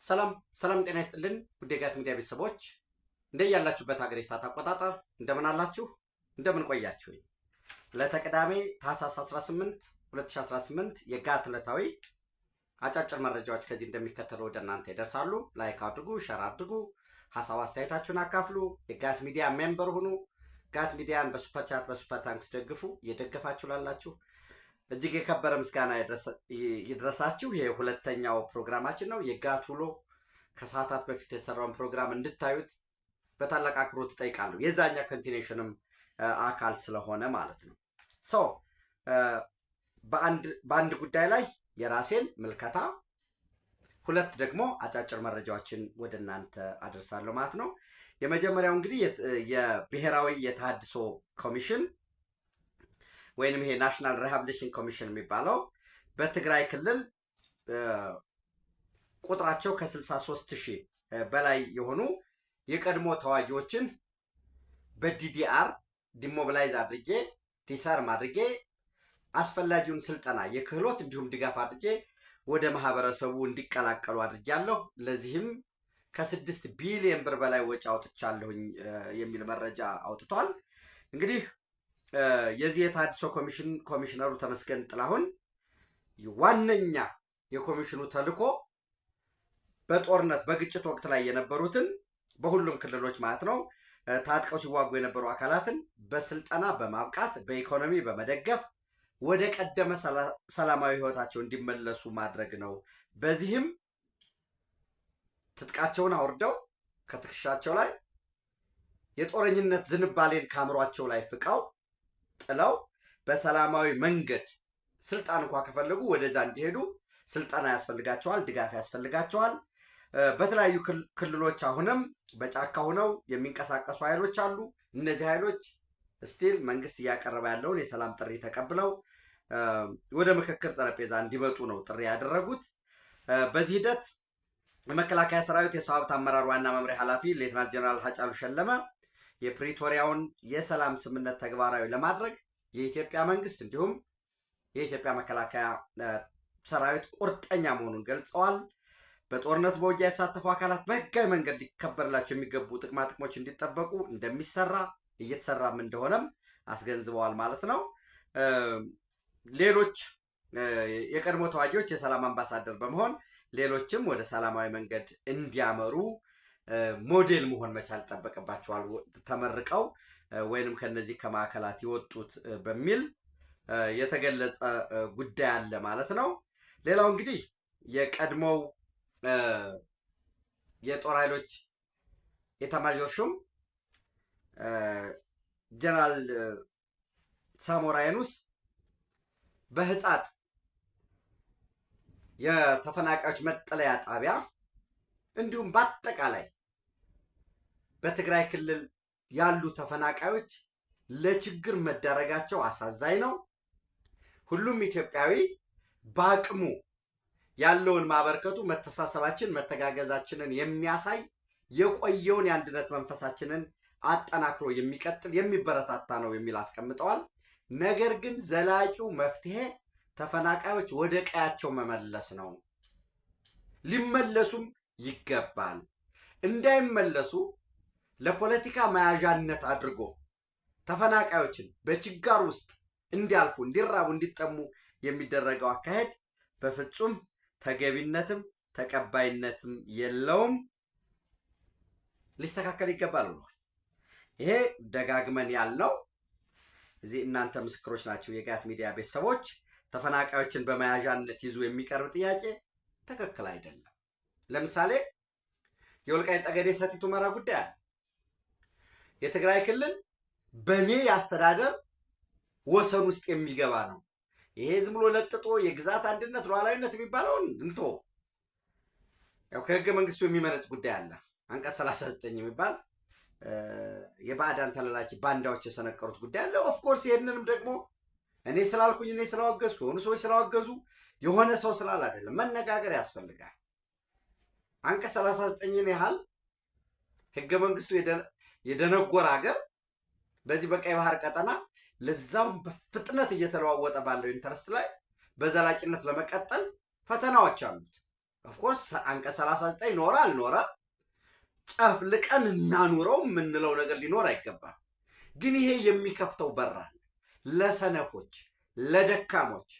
ሰላም ጤና ይስጥልን ውድ የጋት ሚዲያ ቤተሰቦች እንደያላችሁበት ሀገር ሰዓት አቆጣጠር እንደምን አላችሁ እንደምን ቆያችሁ ለተቀዳሜ ታህሳስ 18 2018 የጋት ዕለታዊ አጫጭር መረጃዎች ከዚህ እንደሚከተለው ወደ እናንተ ይደርሳሉ። ላይክ አድርጉ፣ ሼር አድርጉ፣ ሐሳብ አስተያየታችሁን አካፍሉ፣ የጋት ሚዲያ ሜምበር ሁኑ። ጋት ሚዲያን በሱፐር ቻት በሱፐር ታንክስ ደግፉ። እየደገፋችሁ ላላችሁ እጅግ የከበረ ምስጋና ይድረሳችሁ። ይሄ ሁለተኛው ፕሮግራማችን ነው። የጋት ውሎ ከሰዓታት በፊት የተሰራውን ፕሮግራም እንድታዩት በታላቅ አክብሮት እጠይቃለሁ። የዛኛ ኮንቲኒዩሽንም አካል ስለሆነ ማለት ነው። በአንድ ጉዳይ ላይ የራሴን ምልከታ፣ ሁለት ደግሞ አጫጭር መረጃዎችን ወደ እናንተ አደርሳለሁ ማለት ነው። የመጀመሪያው እንግዲህ የብሔራዊ የተሃድሶ ኮሚሽን ወይንም ይሄ ናሽናል ሪሃቢሊቴሽን ኮሚሽን የሚባለው በትግራይ ክልል ቁጥራቸው ከ63,000 በላይ የሆኑ የቀድሞ ተዋጊዎችን በዲዲአር ዲሞቢላይዝ አድርጌ ዲሳርም አድርጌ አስፈላጊውን ስልጠና የክህሎት እንዲሁም ድጋፍ አድርጌ ወደ ማህበረሰቡ እንዲቀላቀሉ አድርጌያለሁ። ለዚህም ከ6 ቢሊዮን ብር በላይ ወጪ አውጥቻለሁኝ የሚል መረጃ አውጥቷል። እንግዲህ የዚህ የተሃድሶ ኮሚሽነሩ ተመስገን ጥላሁን ዋነኛ የኮሚሽኑ ተልዕኮ በጦርነት በግጭት ወቅት ላይ የነበሩትን በሁሉም ክልሎች ማለት ነው ታጥቀው ሲዋጉ የነበሩ አካላትን በስልጠና በማብቃት በኢኮኖሚ በመደገፍ ወደ ቀደመ ሰላማዊ ህይወታቸው እንዲመለሱ ማድረግ ነው። በዚህም ትጥቃቸውን አውርደው ከትከሻቸው ላይ የጦረኝነት ዝንባሌን ካምሯቸው ላይ ፍቀው ጥለው በሰላማዊ መንገድ ስልጣን እንኳን ከፈለጉ ወደዛ እንዲሄዱ ስልጠና ያስፈልጋቸዋል፣ ድጋፍ ያስፈልጋቸዋል። በተለያዩ ክልሎች አሁንም በጫካ ሆነው የሚንቀሳቀሱ ኃይሎች አሉ። እነዚህ ኃይሎች ስቲል መንግስት እያቀረበ ያለውን የሰላም ጥሪ ተቀብለው ወደ ምክክር ጠረጴዛ እንዲመጡ ነው ጥሪ ያደረጉት። በዚህ ሂደት የመከላከያ ሰራዊት የሰው ሀብት አመራር ዋና መምሪያ ኃላፊ ሌተናል ጀነራል ሀጫሉ ሸለመ የፕሪቶሪያውን የሰላም ስምምነት ተግባራዊ ለማድረግ የኢትዮጵያ መንግስት እንዲሁም የኢትዮጵያ መከላከያ ሰራዊት ቁርጠኛ መሆኑን ገልጸዋል። በጦርነቱ በውጊያ የተሳተፉ አካላት በህጋዊ መንገድ ሊከበርላቸው የሚገቡ ጥቅማ ጥቅሞች እንዲጠበቁ እንደሚሰራ እየተሰራም እንደሆነም አስገንዝበዋል ማለት ነው። ሌሎች የቀድሞ ተዋጊዎች የሰላም አምባሳደር በመሆን ሌሎችም ወደ ሰላማዊ መንገድ እንዲያመሩ ሞዴል መሆን መቻል ይጠበቅባቸዋል። ተመርቀው ወይንም ከነዚህ ከማዕከላት የወጡት በሚል የተገለጸ ጉዳይ አለ ማለት ነው። ሌላው እንግዲህ የቀድሞው የጦር ኃይሎች ኤታማዦር ሹም ጀነራል ሳሞራ የኑስ በህጻጥ የተፈናቃዮች መጠለያ ጣቢያ እንዲሁም በአጠቃላይ በትግራይ ክልል ያሉ ተፈናቃዮች ለችግር መዳረጋቸው አሳዛኝ ነው። ሁሉም ኢትዮጵያዊ በአቅሙ ያለውን ማበርከቱ መተሳሰባችን መተጋገዛችንን የሚያሳይ የቆየውን የአንድነት መንፈሳችንን አጠናክሮ የሚቀጥል የሚበረታታ ነው የሚል አስቀምጠዋል። ነገር ግን ዘላቂው መፍትሄ ተፈናቃዮች ወደ ቀያቸው መመለስ ነው። ሊመለሱም ይገባል። እንዳይመለሱ ለፖለቲካ መያዣነት አድርጎ ተፈናቃዮችን በችጋር ውስጥ እንዲያልፉ እንዲራቡ እንዲጠሙ የሚደረገው አካሄድ በፍጹም ተገቢነትም ተቀባይነትም የለውም፣ ሊስተካከል ይገባል ብሏል። ይሄ ደጋግመን ያልነው እዚህ እናንተ ምስክሮች ናቸው። የጋት ሚዲያ ቤተሰቦች ተፈናቃዮችን በመያዣነት ይዞ የሚቀርብ ጥያቄ ትክክል አይደለም። ለምሳሌ የወልቃይት ጠገዴ ሰቲት ሁመራ ጉዳይ አለ። የትግራይ ክልል በኔ ያስተዳደር ወሰን ውስጥ የሚገባ ነው። ይሄ ዝም ብሎ ለጥጦ የግዛት አንድነት ሉዓላዊነት የሚባለውን እንቶ ያው ከህገ መንግስቱ የሚመነጭ ጉዳይ አለ። አንቀጽ 39 የሚባል የባዕዳን ተላላኪ ባንዳዎች የሰነቀሩት ጉዳይ አለ። ኦፍ ኮርስ ይሄንንም ደግሞ እኔ ስላልኩኝ እኔ ስላወገዝኩ የሆኑ ሰዎች ስላወገዙ የሆነ ሰው ስላል አይደለም፣ መነጋገር ያስፈልጋል። አንቀጽ 39ን ያህል ህገ መንግስቱ የደነጎረ ሀገር በዚህ በቀይ ባህር ቀጠና ለዛው በፍጥነት እየተለዋወጠ ባለው ኢንተረስት ላይ በዘላቂነት ለመቀጠል ፈተናዎች አሉት። ኦፍ ኮርስ አንቀጽ 39 ኖራ አልኖራ ጨፍልቀን እናኑረው ምንለው ነገር ሊኖር አይገባም። ግን ይሄ የሚከፍተው በራል ለሰነፎች ለደካሞች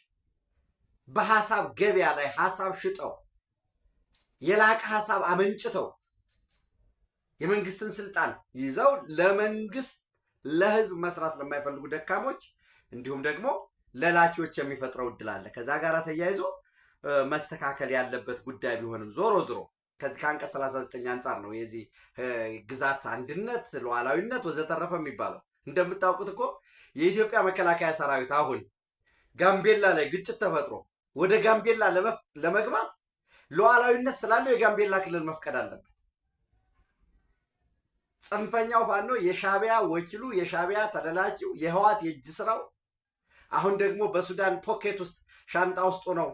በሐሳብ ገበያ ላይ ሐሳብ ሽጠው የላቀ ሐሳብ አመንጭተው የመንግስትን ስልጣን ይዘው ለመንግስት ለህዝብ መስራት ለማይፈልጉ ደካሞች እንዲሁም ደግሞ ለላኪዎች የሚፈጥረው እድል አለ። ከዛ ጋር ተያይዞ መስተካከል ያለበት ጉዳይ ቢሆንም ዞሮ ከዚህ ከአንቀጽ 39 አንፃር ነው የዚህ ግዛት አንድነት ሉዓላዊነት ወዘተረፈ የሚባለው። እንደምታውቁት እኮ የኢትዮጵያ መከላከያ ሰራዊት አሁን ጋምቤላ ላይ ግጭት ተፈጥሮ ወደ ጋምቤላ ለመግባት ሉዓላዊነት ስላለው የጋምቤላ ክልል መፍቀድ አለበት። ጽንፈኛው ፋኖ የሻቢያ ወኪሉ የሻቢያ ተላላኪው የህዋት የእጅ ስራው አሁን ደግሞ በሱዳን ፖኬት ውስጥ ሻንጣ ውስጥ ነው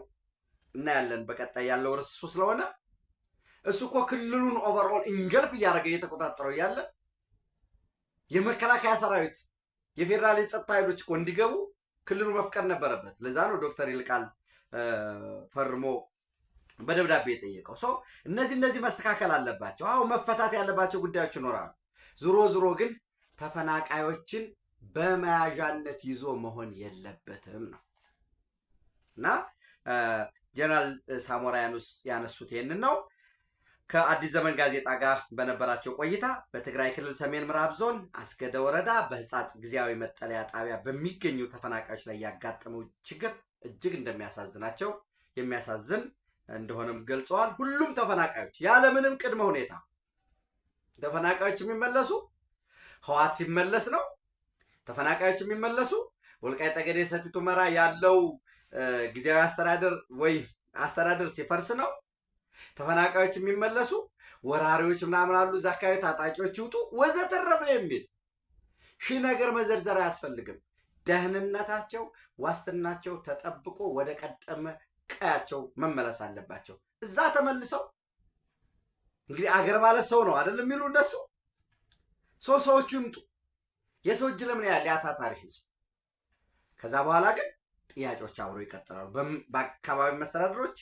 እናያለን። በቀጣይ ያለው ርዕሱ ስለሆነ እሱ እኮ ክልሉን ኦቨርኦል እንገልፍ እያደረገ እየተቆጣጠረው ያለ የመከላከያ ሰራዊት የፌደራል የጸጥታ ኃይሎች እኮ እንዲገቡ ክልሉ መፍቀድ ነበረበት። ለዛ ነው ዶክተር ይልቃል ፈርሞ በደብዳቤ የጠየቀው። ሰው እነዚህ መስተካከል አለባቸው። አዎ መፈታት ያለባቸው ጉዳዮች ይኖራሉ። ዙሮ ግን ተፈናቃዮችን በመያዣነት ይዞ መሆን የለበትም ነው እና ጀነራል ሳሞራ ያነሱት ይሄንን ነው። ከአዲስ ዘመን ጋዜጣ ጋር በነበራቸው ቆይታ በትግራይ ክልል ሰሜን ምዕራብ ዞን አስገደ ወረዳ በህጻጽ ጊዜያዊ መጠለያ ጣቢያ በሚገኙ ተፈናቃዮች ላይ ያጋጠመው ችግር እጅግ እንደሚያሳዝናቸው የሚያሳዝን እንደሆነም ገልጸዋል። ሁሉም ተፈናቃዮች ያለምንም ቅድመ ሁኔታ ተፈናቃዮች የሚመለሱ ህዋት ሲመለስ ነው። ተፈናቃዮች የሚመለሱ ወልቃይት ጠገዴ ሰቲት ሁመራ ያለው ጊዜያዊ አስተዳደር ወይ አስተዳደር ሲፈርስ ነው። ተፈናቃዮች የሚመለሱ ወራሪዎች ምናምን አሉ እዛ አካባቢ ታጣቂዎች ይውጡ ወዘተረፈ የሚል ሺህ ነገር መዘርዘር አያስፈልግም። ደህንነታቸው ዋስትናቸው ተጠብቆ ወደ ቀደመ ቀያቸው መመለስ አለባቸው። እዛ ተመልሰው እንግዲህ አገር ማለት ሰው ነው አይደል የሚሉ እነሱ ሰዎቹ ይምጡ። የሰው እጅ ለምን ያለ ያታታሪ ህዝብ። ከዛ በኋላ ግን ጥያቄዎች አብረው ይቀጥላሉ። በአካባቢ መስተዳድሮች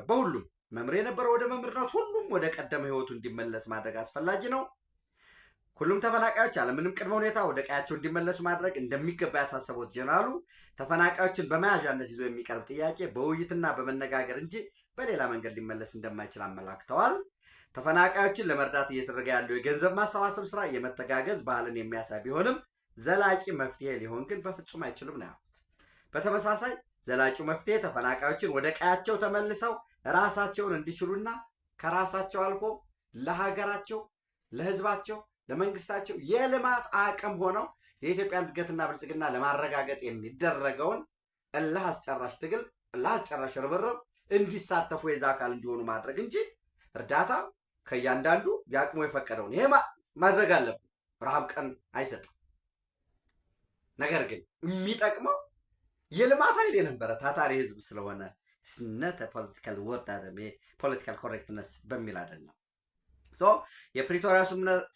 በሁሉም መምሬ የነበረው ወደ መምርነት ሁሉም ወደ ቀደመ ህይወቱ እንዲመለስ ማድረግ አስፈላጊ ነው። ሁሉም ተፈናቃዮች ያለምንም ቅድመ ሁኔታ ወደ ቀያቸው እንዲመለሱ ማድረግ እንደሚገባ ያሳሰቡት ጀነራሉ ተፈናቃዮችን በመያዣነት ይዞ የሚቀርብ ጥያቄ በውይይትና በመነጋገር እንጂ በሌላ መንገድ ሊመለስ እንደማይችል አመላክተዋል። ተፈናቃዮችን ለመርዳት እየተደረገ ያለው የገንዘብ ማሰባሰብ ስራ የመተጋገዝ ባህልን የሚያሳይ ቢሆንም ዘላቂ መፍትሄ ሊሆን ግን በፍጹም አይችልም ነው ያሉት። በተመሳሳይ ዘላቂው መፍትሄ ተፈናቃዮችን ወደ ቀያቸው ተመልሰው ራሳቸውን እንዲችሉና ከራሳቸው አልፎ ለሀገራቸው ለህዝባቸው ለመንግስታቸው የልማት አቅም ሆነው የኢትዮጵያን እድገትና ብልጽግና ለማረጋገጥ የሚደረገውን እልህ አስጨራሽ ትግል እልህ አስጨራሽ ርብርብ እንዲሳተፉ የዛ አካል እንዲሆኑ ማድረግ እንጂ እርዳታ ከእያንዳንዱ ያቅሙ የፈቀደውን ይሄ ማድረግ አለብን። ረሃብ ቀን አይሰጥም። ነገር ግን የሚጠቅመው የልማት ኃይል የነበረ ታታሪ ህዝብ ስለሆነ ስነተ ፖለቲካል ወርድ ፖለቲካል ኮሬክትነስ በሚል አይደለም። የፕሪቶሪያ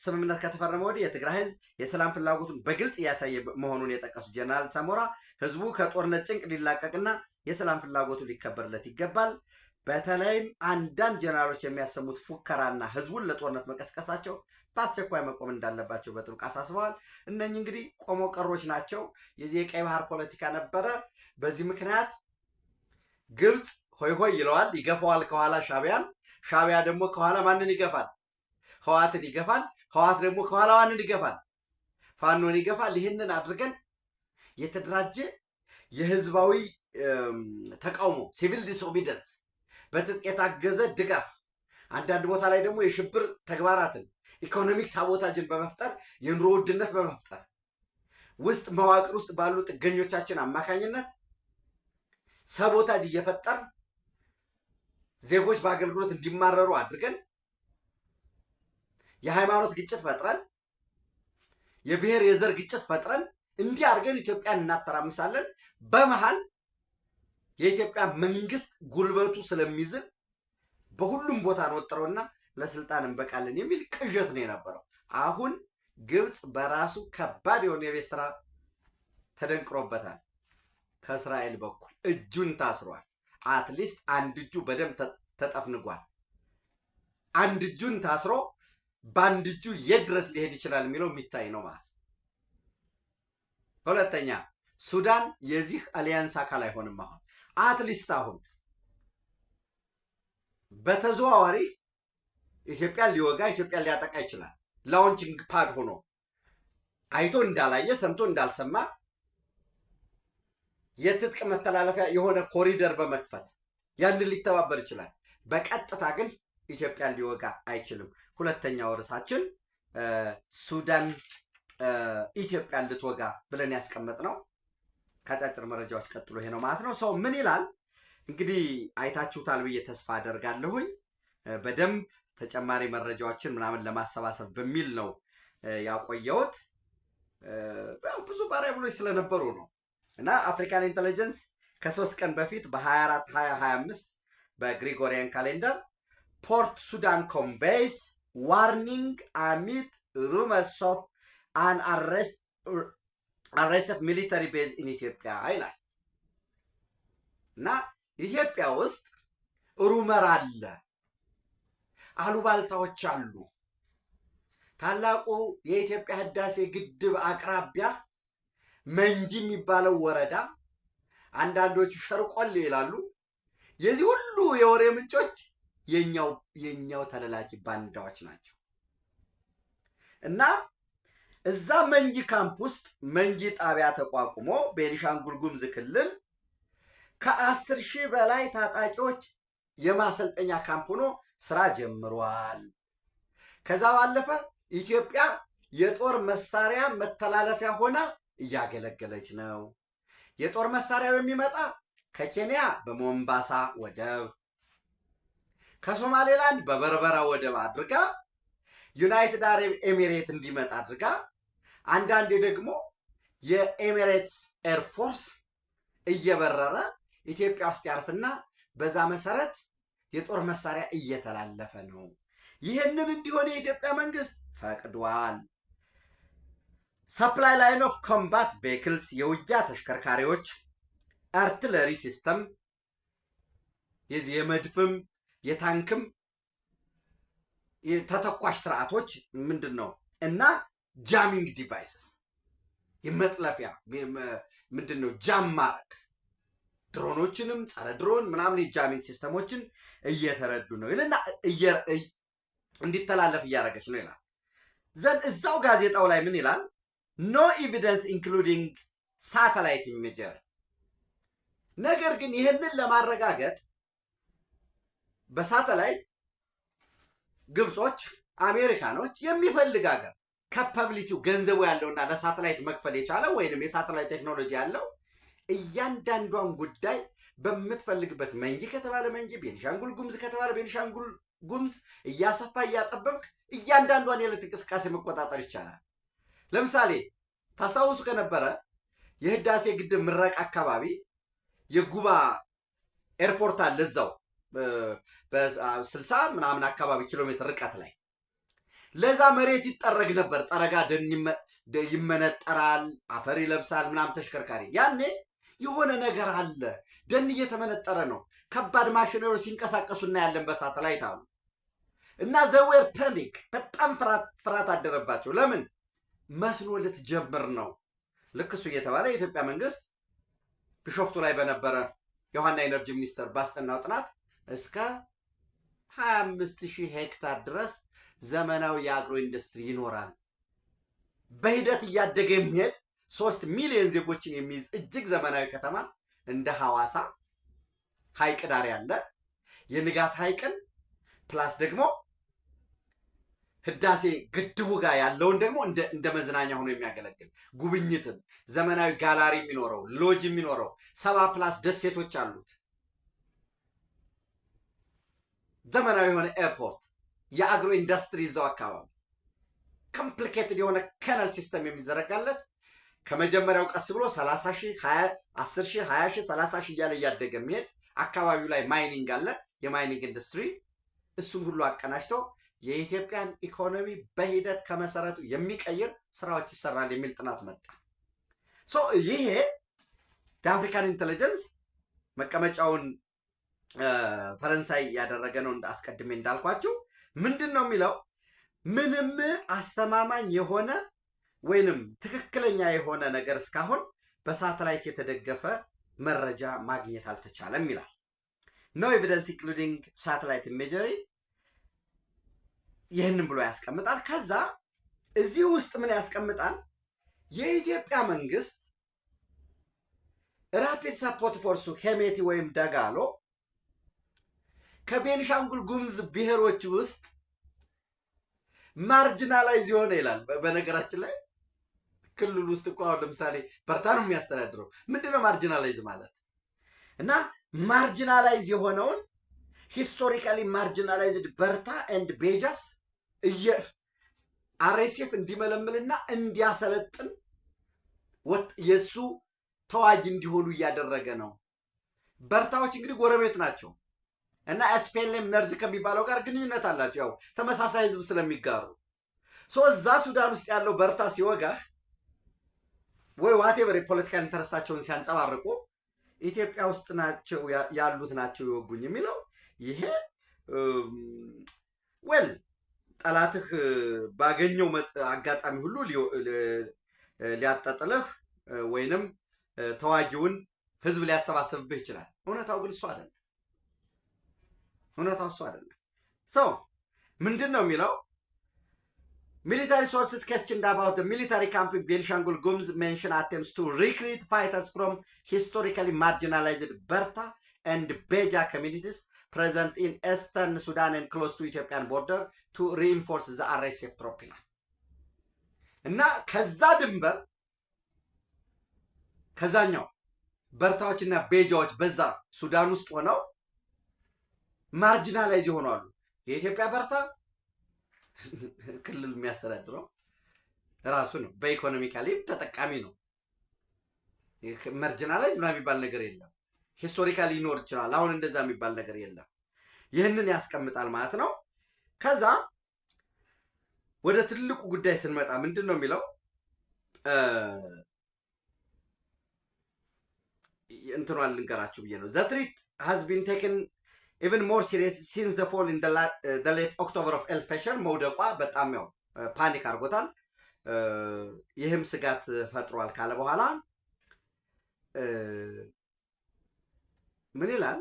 ስምምነት ከተፈረመ ወዲህ የትግራይ ህዝብ የሰላም ፍላጎቱን በግልጽ እያሳየ መሆኑን የጠቀሱ ጀነራል ሳሞራ ህዝቡ ከጦርነት ጭንቅ ሊላቀቅና የሰላም ፍላጎቱ ሊከበርለት ይገባል። በተለይም አንዳንድ ጀነራሎች የሚያሰሙት ፉከራና ህዝቡን ለጦርነት መቀስቀሳቸው በአስቸኳይ መቆም እንዳለባቸው በጥብቅ አሳስበዋል። እነኚህ እንግዲህ ቆሞ ቀሮች ናቸው። የዚህ የቀይ ባህር ፖለቲካ ነበረ። በዚህ ምክንያት ግብጽ ሆይ ሆይ ይለዋል፣ ይገፋዋል ከኋላ ሻቢያን። ሻቢያ ደግሞ ከኋላ ማንን ይገፋል? ህዋትን ይገፋል። ህዋት ደግሞ ከኋላ ማንን ይገፋል? ፋኖን ይገፋል። ይህንን አድርገን የተደራጀ የህዝባዊ ተቃውሞ ሲቪል ዲስኦቢዲየንስ በትጥቅ የታገዘ ድጋፍ አንዳንድ ቦታ ላይ ደግሞ የሽብር ተግባራትን ኢኮኖሚክ ሳቦታጅን በመፍጠር የኑሮ ውድነት በመፍጠር ውስጥ መዋቅር ውስጥ ባሉ ጥገኞቻችን አማካኝነት ሳቦታጅ እየፈጠር ዜጎች በአገልግሎት እንዲማረሩ አድርገን የሃይማኖት ግጭት ፈጥረን የብሔር የዘር ግጭት ፈጥረን እንዲህ አድርገን ኢትዮጵያን እናተራምሳለን። በመሃል የኢትዮጵያ መንግስት ጉልበቱ ስለሚዝል በሁሉም ቦታ ወጥረውና ለስልጣን እንበቃለን የሚል ቅዠት ነው የነበረው። አሁን ግብጽ በራሱ ከባድ የሆነ የቤት ስራ ተደንቅሮበታል። ከእስራኤል በኩል እጁን ታስሯል። አትሊስት አንድ እጁ በደም ተጠፍንጓል። አንድ እጁን ታስሮ በአንድ እጁ የት ድረስ ሊሄድ ይችላል የሚለው የሚታይ ነው ማለት ነው። ሁለተኛ ሱዳን የዚህ አሊያንስ አካል አይሆንም። አሁን አትሊስት አሁን በተዘዋዋሪ ኢትዮጵያን ሊወጋ ኢትዮጵያን ሊያጠቃ ይችላል። ላውንቺንግ ፓድ ሆኖ አይቶ እንዳላየ ሰምቶ እንዳልሰማ የትጥቅ መተላለፊያ የሆነ ኮሪደር በመክፈት ያንን ሊተባበር ይችላል። በቀጥታ ግን ኢትዮጵያን ሊወጋ አይችልም። ሁለተኛው ርዕሳችን ሱዳን ኢትዮጵያን ልትወጋ ብለን ያስቀመጥነው ከአጫጭር መረጃዎች ቀጥሎ ይሄ ነው ማለት ነው። ሰው ምን ይላል እንግዲህ አይታችሁታል ብዬ ተስፋ አደርጋለሁኝ። በደንብ ተጨማሪ መረጃዎችን ምናምን ለማሰባሰብ በሚል ነው ያቆየሁት። ብዙ ቫሪያብሎች ስለነበሩ ነው እና አፍሪካን ኢንተለጀንስ ከ3 ቀን በፊት በ24 2025 በግሪጎሪያን ካሌንደር ፖርት ሱዳን ኮንቬይስ ዋርኒንግ አሚድ ሩመርስ ኦፍ አን አሬስት ሚሊተሪ ቤዝ ኢን ኢትዮጵያ ይላል እና ኢትዮጵያ ውስጥ ሩመር አለ፣ አሉባልታዎች አሉ። ታላቁ የኢትዮጵያ ህዳሴ ግድብ አቅራቢያ መንጂ የሚባለው ወረዳ አንዳንዶቹ ሸርቆል ይላሉ። የዚህ ሁሉ የወሬ ምንጮች የኛው ተለላቂ ባንዳዎች ናቸው እና እዛ መንጂ ካምፕ ውስጥ መንጂ ጣቢያ ተቋቁሞ ቤኒሻንጉል ጉሙዝ ክልል ከ10,000 በላይ ታጣቂዎች የማሰልጠኛ ካምፕ ሆኖ ስራ ጀምሯል። ከዛ ባለፈ ኢትዮጵያ የጦር መሳሪያ መተላለፊያ ሆና እያገለገለች ነው። የጦር መሳሪያው የሚመጣ ከኬንያ በሞምባሳ ወደብ፣ ከሶማሌላንድ በበርበራ ወደብ አድርጋ ዩናይትድ አረብ ኤሚሬት እንዲመጣ አድርጋ አንዳንዴ ደግሞ የኤሚሬትስ ኤርፎርስ እየበረረ ኢትዮጵያ ውስጥ ያርፍና በዛ መሰረት የጦር መሳሪያ እየተላለፈ ነው። ይህንን እንዲሆን የኢትዮጵያ መንግስት ፈቅዷል። ሰፕላይ ላይን ኦፍ ኮምባት ቬሂክልስ የውጊያ ተሽከርካሪዎች፣ አርቲለሪ ሲስተም የመድፍም የታንክም የተተኳሽ ስርዓቶች ምንድነው እና ጃሚንግ ዲቫይስስ የመጥለፊያ ምንድነው ጃም ማረክ ድሮኖችንም ጸረ ድሮን ምናምን የጃሚንግ ሲስተሞችን እየተረዱ ነው ይልና እንዲተላለፍ እያደረገች ነው ይላል። ዘን እዛው ጋዜጣው ላይ ምን ይላል? ኖ ኤቪደንስ ኢንክሉዲንግ ሳተላይት ኢሜጀር። ነገር ግን ይህንን ለማረጋገጥ በሳተላይት ግብጾች አሜሪካኖች የሚፈልግ ሀገር ካፓቢሊቲው ገንዘቡ ያለውና ለሳተላይት መክፈል የቻለው ወይንም የሳተላይት ቴክኖሎጂ ያለው እያንዳንዷን ጉዳይ በምትፈልግበት መንጂ ከተባለ መንጂ፣ ቤኒሻንጉል ጉሙዝ ከተባለ ቤኒሻንጉል ጉሙዝ እያሰፋ እያጠበብክ እያንዳንዷን የዕለት እንቅስቃሴ መቆጣጠር ይቻላል። ለምሳሌ ታስታውሱ ከነበረ የህዳሴ ግድብ ምረቅ አካባቢ የጉባ ኤርፖርት አለ እዛው በ60 ምናምን አካባቢ ኪሎ ሜትር ርቀት ላይ ለዛ መሬት ይጠረግ ነበር። ጠረጋ ደን ይመነጠራል፣ አፈር ይለብሳል ምናምን ተሽከርካሪ። ያኔ የሆነ ነገር አለ፣ ደን እየተመነጠረ ነው፣ ከባድ ማሽነሪዎች ሲንቀሳቀሱ እናያለን በሳተላይት አሉ እና ዘዌር ፓኒክ በጣም ፍርሃት አደረባቸው። ለምን? መስኖ ልትጀምር ነው። ልክ እሱ እየተባለ የኢትዮጵያ መንግስት ቢሾፍቱ ላይ በነበረ የውሃና ኢነርጂ ሚኒስቴር ባስጠናው ጥናት እስከ 25,000 ሄክታር ድረስ ዘመናዊ የአግሮ ኢንዱስትሪ ይኖራል። በሂደት እያደገ የሚሄድ 3 ሚሊዮን ዜጎችን የሚይዝ እጅግ ዘመናዊ ከተማ እንደ ሐዋሳ ሐይቅ ዳር ያለ የንጋት ሐይቅን ፕላስ ደግሞ ህዳሴ ግድቡ ጋር ያለውን ደግሞ እንደ መዝናኛ ሆኖ የሚያገለግል ጉብኝትም ዘመናዊ ጋላሪ የሚኖረው ሎጅ የሚኖረው 70+ ደሴቶች አሉት። ዘመናዊ የሆነ ኤርፖርት፣ የአግሮ ኢንዱስትሪ እዛው አካባቢ ኮምፕሊኬትድ የሆነ ካናል ሲስተም የሚዘረጋለት ከመጀመሪያው ቀስ ብሎ 30,000 10,000 20,000 30,000 እያለ እያደገ የሚሄድ አካባቢው ላይ ማይኒንግ አለ፣ የማይኒንግ ኢንዱስትሪ። እሱን ሁሉ አቀናጅቶ የኢትዮጵያን ኢኮኖሚ በሂደት ከመሰረቱ የሚቀይር ስራዎች ይሰራል የሚል ጥናት መጣ። ይሄ የአፍሪካን ኢንተለጀንስ መቀመጫውን ፈረንሳይ ያደረገ ነው አስቀድሜ እንዳልኳችሁ ምንድነው የሚለው ምንም አስተማማኝ የሆነ ወይንም ትክክለኛ የሆነ ነገር እስካሁን በሳተላይት የተደገፈ መረጃ ማግኘት አልተቻለም ይላል። No evidence including satellite imagery ይህንን ብሎ ያስቀምጣል። ከዛ እዚህ ውስጥ ምን ያስቀምጣል? የኢትዮጵያ መንግስት ራፒድ ሰፖርት ፎርሱ ሄሜቲ ወይም ደጋሎ ከቤንሻንጉል ጉሙዝ ብሔሮች ውስጥ ማርጂናላይዝ የሆነ ይላል። በነገራችን ላይ ክልል ውስጥ እኮ አሁን ለምሳሌ በርታ ነው የሚያስተዳድረው። ምንድነው ማርጂናላይዝ ማለት? እና ማርጂናላይዝ የሆነውን ሂስቶሪካሊ ማርጂናላይዝድ በርታ ኤንድ ቤጃስ አርኤስኤፍ እንዲመለምልና እንዲያሰለጥን የሱ ተዋጅ እንዲሆኑ እያደረገ ነው። በርታዎች እንግዲህ ጎረቤት ናቸው እና ኤስፒኤልኤም ነርዝ ከሚባለው ጋር ግንኙነት አላቸው። ያው ተመሳሳይ ህዝብ ስለሚጋሩ እዛ ሱዳን ውስጥ ያለው በርታ ሲወጋህ ወይ ዋቴቨር የፖለቲካል ኢንተረስታቸውን ሲያንጸባርቁ ኢትዮጵያ ውስጥ ናቸው ያሉት ናቸው ይወጉኝ የሚለው ይሄ ወል ጠላትህ ባገኘው አጋጣሚ ሁሉ ሊያጣጥልህ ወይንም ተዋጊውን ህዝብ ሊያሰባስብብህ ይችላል። እውነታው ግን እሱ አይደለም። ምንድነው የሚለው military sources questioned about the military camp in Benishangul Gumuz mention attempts to recruit fighters from historically marginalized Berta and Beja communities present in eastern Sudan and close to Ethiopian border to reinforce the RSF troop. እና ከዛ ድንበር ከዛኛው በርታዎችና ቤጃዎች በዛ ሱዳን ውስጥ ሆነው ማርጂናላይዝ ይሆናሉ። የኢትዮጵያ በርታ ክልል የሚያስተዳድረው ራሱ ነው። በኢኮኖሚካሊ ተጠቃሚ ነው። ማርጂናላይዝ ምናምን የሚባል ነገር የለም። ሂስቶሪካሊ ይኖር ይችላል። አሁን እንደዛ የሚባል ነገር የለም። ይህንን ያስቀምጣል ማለት ነው። ከዛ ወደ ትልቁ ጉዳይ ስንመጣ ምንድነው የሚለው እንትኗል ልንገራችሁ ብዬ ነው። The threat has been taken even more serious since the fall in the late October of El Fasher መውደቋ በጣም ያው ፓኒክ አድርጎታል። ይህም ስጋት ፈጥሯል ካለ በኋላ ምን ይላል?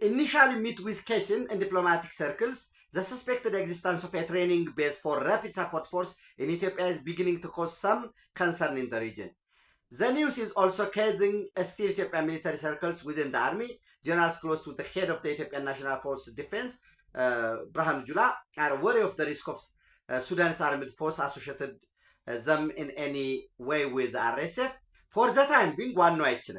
Initially meet with caution in diplomatic circles, the suspected existence of a training base for rapid support force in Ethiopia is beginning to cause some concern in the region. The news is also causing still Ethiopian military circles within the army. Generals close to the head of the Ethiopian National Force Defense, Brahanu Jula, are wary of the risk of Sudanese armed force associated them in any way with the RSF. For the time being, one no action.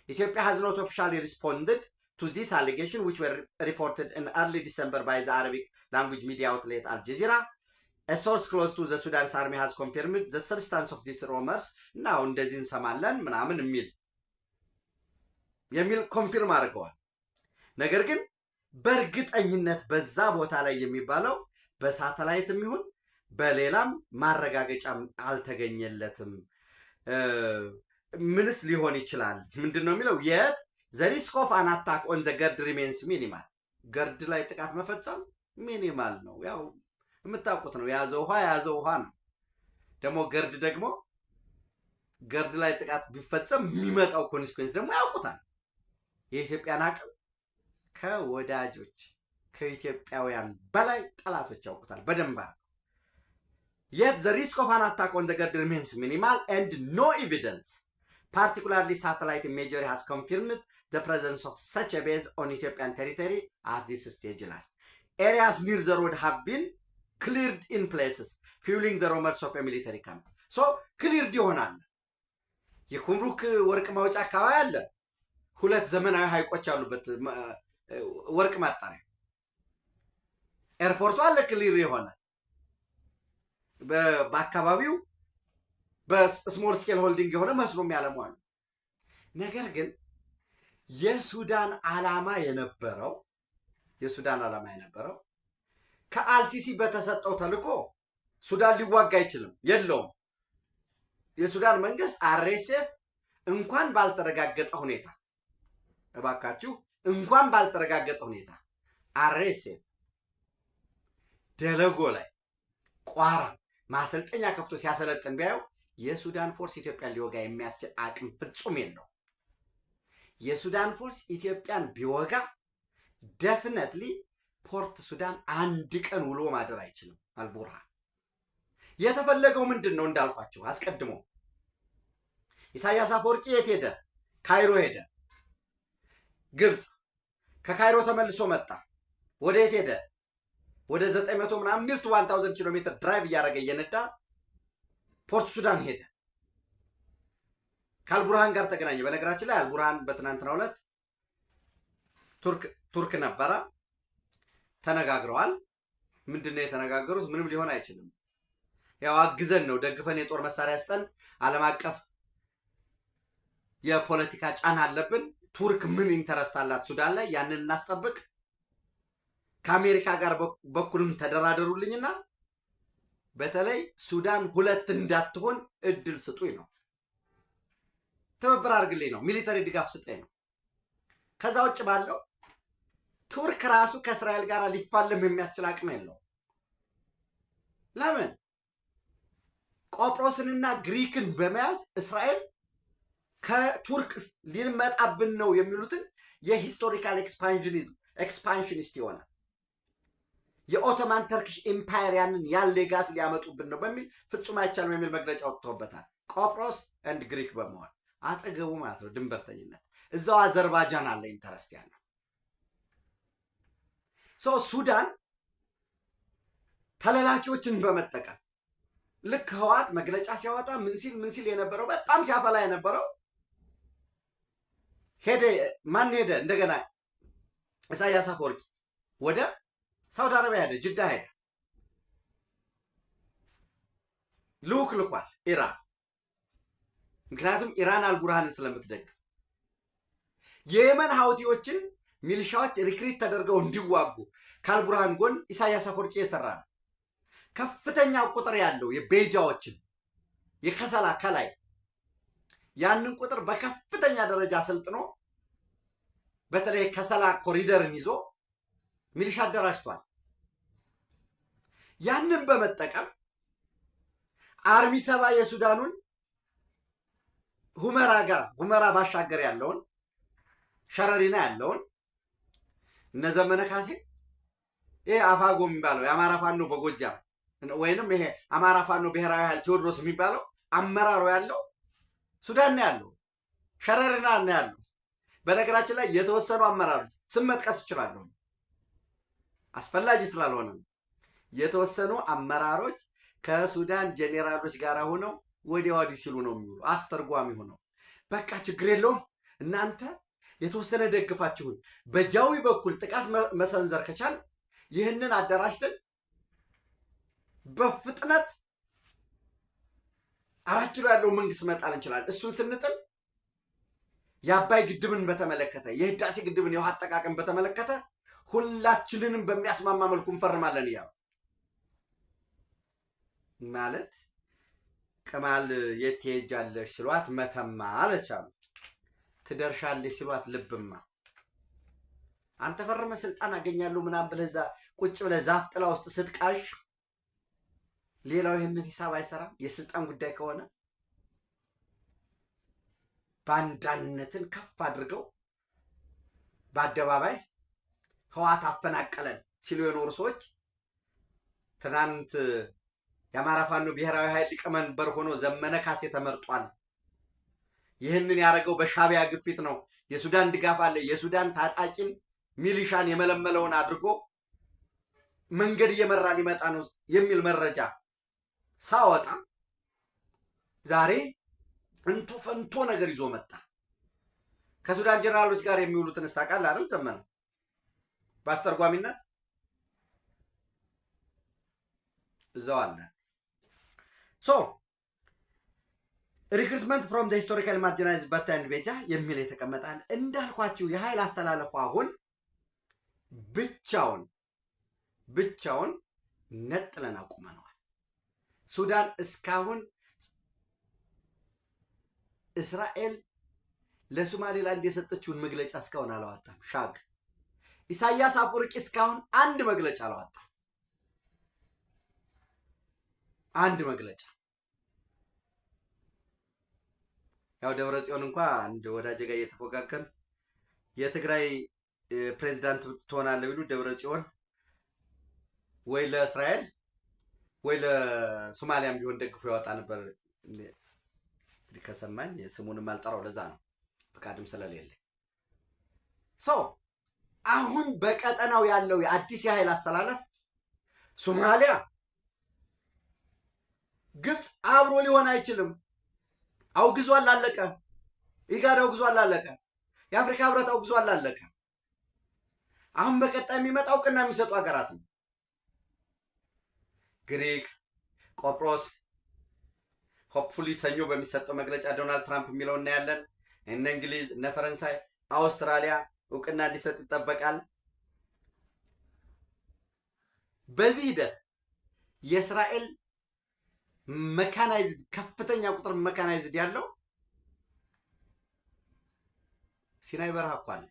Ethiopia has not officially responded to this allegation, which were reported in early December by the Arabic language media outlet Al Jazeera. A source close to the Sudanese army has confirmed the substance of these rumors. Now, እንደዚህ እንሰማለን ምናምን የሚል ኮንፊርም አድርገዋል። ነገር ግን በእርግጠኝነት በዛ ቦታ ላይ የሚባለው በሳተላይትም ይሁን በሌላም ማረጋገጫ አልተገኘለትም። ምንስ ሊሆን ይችላል? ምንድነው የሚለው? የት the risk of an attack on the GERD remains minimal. ገርድ ላይ ጥቃት መፈጸም ሚኒማል ነው። ያው የምታውቁት ነው። ያዘው ውሃ ነው። ደግሞ ገርድ ላይ ጥቃት ቢፈጸም የሚመጣው ኮንሲኩዌንስ ደግሞ ያውቁታል። የኢትዮጵያን አቅም ከወዳጆች ከኢትዮጵያውያን በላይ ጠላቶች ያውቁታል በደንብ። Yet the risk of an attack on the GERD remains minimal and no evidence, particularly satellite imagery, has confirmed the presence of such a base on Ethiopian territory at this stage. Areas near the road have been cleared in places, fueling the rumors of a military camp. So, cleared ይሆናል። የኩምሩክ ወርቅ ማውጫ አካባቢ አለ። ሁለት ዘመናዊ ሀይቆች ያሉበት ወርቅ ማጣሪያ ኤርፖርቱ አለ። ክሊር ይሆናል። በአካባቢው በስሞል ስኬል ሆልዲንግ የሆነ መስኖም ያለሟል። ነገር ግን የሱዳን ዓላማ የነበረው ከአልሲሲ በተሰጠው ተልኮ ሱዳን ሊዋጋ አይችልም የለውም። የሱዳን መንግስት አርኤስኤፍ እንኳን ባልተረጋገጠ ሁኔታ እባካችሁ እንኳን ባልተረጋገጠ ሁኔታ አርኤስኤፍ ደለጎ ላይ ቋራ ማሰልጠኛ ከፍቶ ሲያሰለጥን ቢያዩ የሱዳን ፎርስ ኢትዮጵያን ሊወጋ የሚያስችል አቅም ፍጹም የለው። የሱዳን ፎርስ ኢትዮጵያን ቢወጋ ዴፊኒትሊ ፖርት ሱዳን አንድ ቀን ውሎ ማደር አይችልም። አልቡርሃን የተፈለገው ምንድነው? እንዳልኳችሁ አስቀድሞ ኢሳያስ አፈወርቂ የት ሄደ? ካይሮ ሄደ። ግብጽ ከካይሮ ተመልሶ መጣ። ወደ የት ሄደ? ወደ 900 ምናምን ሚል 1000 ኪሎ ሜትር ድራይቭ እያደረገ እየነዳ ፖርት ሱዳን ሄደ። ከአልቡርሃን ጋር ተገናኘ። በነገራችን ላይ አልቡርሃን በትናንትናው ዕለት ቱርክ ነበረ፣ ተነጋግረዋል። ምንድነው የተነጋገሩት? ምንም ሊሆን አይችልም። ያው አግዘን ነው ደግፈን የጦር መሳሪያ ስጠን፣ ዓለም አቀፍ የፖለቲካ ጫና አለብን። ቱርክ ምን ኢንተረስት አላት ሱዳን ላይ? ያንን እናስጠብቅ። ከአሜሪካ ጋር በኩልም ተደራደሩልኝና በተለይ ሱዳን ሁለት እንዳትሆን እድል ስጡኝ ነው። ትብብር አድርግልኝ ነው። ሚሊተሪ ድጋፍ ስጠኝ ነው። ከዛ ውጭ ባለው ቱርክ ራሱ ከእስራኤል ጋር ሊፋለም የሚያስችል አቅም የለው። ለምን? ቆጵሮስንና ግሪክን በመያዝ እስራኤል ከቱርክ ሊመጣብን ነው የሚሉትን የሂስቶሪካል ኤክስፓንሽኒስት የሆነ የኦቶማን ተርኪሽ ኤምፓየር ያንን ሌጋሲ ሊያመጡብን ነው በሚል ፍጹም አይቻልም የሚል መግለጫ ወጥቶበታል። ቆጵሮስ ኤንድ ግሪክ በመሆን አጠገቡ ማለት ነው ድንበርተኝነት። እዛው አዘርባይጃን አለ ኢንተረስት ያለው። ሱዳን ተለላኪዎችን በመጠቀም ልክ ህወሓት መግለጫ ሲያወጣ ምን ሲል የነበረው በጣም ሲያፈላ የነበረው ማን ሄደ? እንደገና ኢሳያስ አፈወርቂ ወደ ሳውዲ አረቢያ ሄደ፣ ጅዳ ሄደ። ልኡክ ልኳል ኢራን። ምክንያቱም ኢራን አልቡርሃንን ስለምትደግፍ የየመን ሀውቲዎችን ሚሊሻዎች ሪክሪት ተደርገው እንዲዋጉ ከአልቡርሃን ጎን ኢሳያስ አፈወርቂ የሰራ ነው። ከፍተኛ ቁጥር ያለው የቤጃዎችን የከሰላ ከላይ ያንን ቁጥር በከፍተኛ ደረጃ አሰልጥኖ በተለይ ከሰላ ኮሪደርን ይዞ ሚሊሻ አደራጅቷል። ያንን በመጠቀም አርሚ 7 የሱዳኑን ሁመራ ባሻገር ያለውን ሸረሪና ያለውን እነ ዘመነ ካሴ ይሄ አፋጎ የሚባለው የአማራ ፋኖ በጎጃም ወይንም ይሄ አማራ ፋኖ ብሔራዊ ኃይል ቴዎድሮስ የሚባለው አመራሩ ያለው ሱዳን ነው ያለው፣ ሸረሪና ነው ያለው። በነገራችን ላይ የተወሰኑ አመራሮች ስም መጥቀስ ይችላሉ፣ አስፈላጊ ስላልሆነ የተወሰኑ አመራሮች ከሱዳን ጄኔራሎች ጋር ሆነው ወዲያ ወዲህ ሲሉ ነው የሚውሉ፣ አስተርጓሚ ሆነው በቃ ችግር የለውም እናንተ የተወሰነ ደግፋችሁን በጃዊ በኩል ጥቃት መሰንዘር ከቻል ይህንን አደራጅተን በፍጥነት 4 ኪሎ ያለው መንግስት መጣል እንችላለን። እሱን ስንጥል የአባይ ግድብን በተመለከተ የህዳሴ ግድብን የውሃ አጠቃቀም በተመለከተ ሁላችንንም በሚያስማማ መልኩ እንፈርማለን ይያው ማለት ከማል የት ትሄጃለሽ ሲሏት መተማ አለቻሉ፣ ትደርሻለሽ ሲሏት ልብማ። አንተ ፈርመ ስልጣን አገኛለሁ ምናምን ብለህ እዛ ቁጭ ብለህ ዛፍ ጥላ ውስጥ ስትቃሽ ሌላው ይሄንን ሂሳብ አይሰራም። የስልጣን ጉዳይ ከሆነ ባንዳነትን ከፍ አድርገው በአደባባይ ህወሓት አፈናቀለን ሲሉ የኖሩ ሰዎች ትናንት የአማራ ፋኖ ብሔራዊ ኃይል ሊቀመንበር ሆኖ ዘመነ ካሴ ተመርጧል። ይህንን ያደረገው በሻቢያ ግፊት ነው። የሱዳን ድጋፍ አለ። የሱዳን ታጣቂን ሚሊሻን የመለመለውን አድርጎ መንገድ እየመራ ሊመጣ ነው የሚል መረጃ ሳወጣ ዛሬ እንቶ ፈንቶ ነገር ይዞ መጣ። ከሱዳን ጀነራሎች ጋር የሚውሉትን እስታቃል አይደል? ዘመነ በአስተርጓሚነት እዛው አለ። recruitment from the historical marginalized Batta and Beja የሚል የተቀመጣል። እንዳልኳችሁ የኃይል አሰላለፉ አሁን ብቻውን ነጥለን አቁመናል። ሱዳን እስካሁን እስራኤል ለሶማሌላንድ የሰጠችውን መግለጫ እስካሁን አላወጣም። ሻግ ኢሳያስ አፈወርቂ እስካሁን አንድ መግለጫ አላወጣም። አንድ መግለጫ ያው ደብረጽዮን እንኳን አንድ ወዳጅ ጋር እየተፎካከን የትግራይ ፕሬዝዳንት ትሆናለህ ቢሉ ደብረጽዮን ወይ ለእስራኤል ወይ ለሶማሊያም ቢሆን ደግፎ ያወጣ ነበር። ከሰማኝ ስሙንም አልጠራው ለዛ ነው ፍቃድም ስለሌለ አሁን በቀጠናው ያለው የአዲስ የኃይል አሰላለፍ ሶማሊያ ግብጽ አብሮ ሊሆን አይችልም። አውግዟል አለቀ። ኢጋድ አውግዟል አለቀ። የአፍሪካ ህብረት አውግዟል አለቀ። አሁን በቀጣይ የሚመጣው ቅና የሚሰጡ ሀገራት ነው። ግሪክ፣ ቆጵሮስ ሆፕፉሊ ሰኞ በሚሰጠው መግለጫ ዶናልድ ትራምፕ የሚለው እናያለን። እነ እንግሊዝ፣ እነ ፈረንሳይ፣ አውስትራሊያ እውቅና እንዲሰጥ ይጠበቃል። በዚህ ሂደት የእስራኤል መካናይዝድ ከፍተኛ ቁጥር መካናይዝድ ያለው ሲናይ በረሃ እኮ አለ።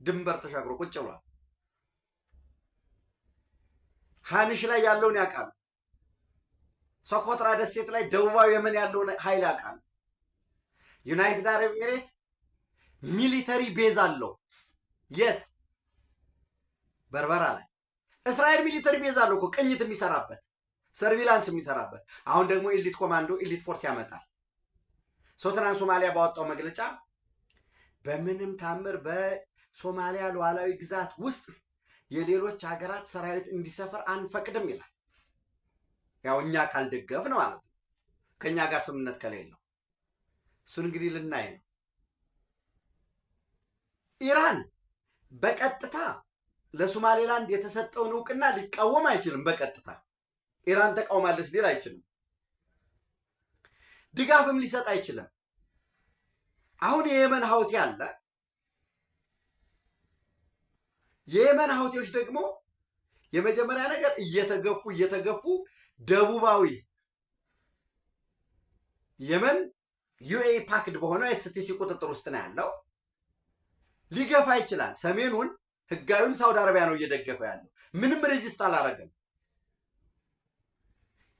ድንበር ተሻግሮ ቁጭ ብሏል። ሃኒሽ ላይ ያለውን ያውቃል። ሶኮትራ ደሴት ላይ ደቡባዊ የመን ያለውን ኃይል ያውቃል። ዩናይትድ አረብ ኤሚሬት ሚሊተሪ ቤዝ አለው። የት? በርበራ ላይ። እስራኤል ሚሊተሪ ቤዝ አለው እኮ ቅኝት የሚሰራበት ሰርቪላንስ የሚሰራበት። አሁን ደግሞ ኤሊት ኮማንዶ ኤሊት ፎርስ ያመጣል። ትናንት ሶማሊያ ባወጣው መግለጫ በምንም ታምር በሶማሊያ ሉዓላዊ ግዛት ውስጥ የሌሎች ሀገራት ሰራዊት እንዲሰፍር አንፈቅድም ይላል። ያው እኛ ካልደገፍ ነው ማለት ነው፣ ከኛ ጋር ስምምነት ከሌለው። እሱን እንግዲህ ልናይ ነው። ኢራን በቀጥታ ለሶማሌላንድ የተሰጠውን እውቅና ሊቃወም አይችልም። በቀጥታ ኢራን ተቃውማለች ሊል አይችልም። ድጋፍም ሊሰጥ አይችልም። አሁን የየመን ሀውቲ አለ። የየመን ሀውቲዎች ደግሞ የመጀመሪያ ነገር እየተገፉ ደቡባዊ የመን ዩኤኢ ፓክድ በሆነው ኤስቲሲ ቁጥጥር ውስጥ ነው ያለው። ሊገፋ ይችላል። ሰሜኑን ህጋዊውን ሳውዲ አረቢያ ነው እየደገፈ ያለው። ምንም ሬጂስት አላረገም።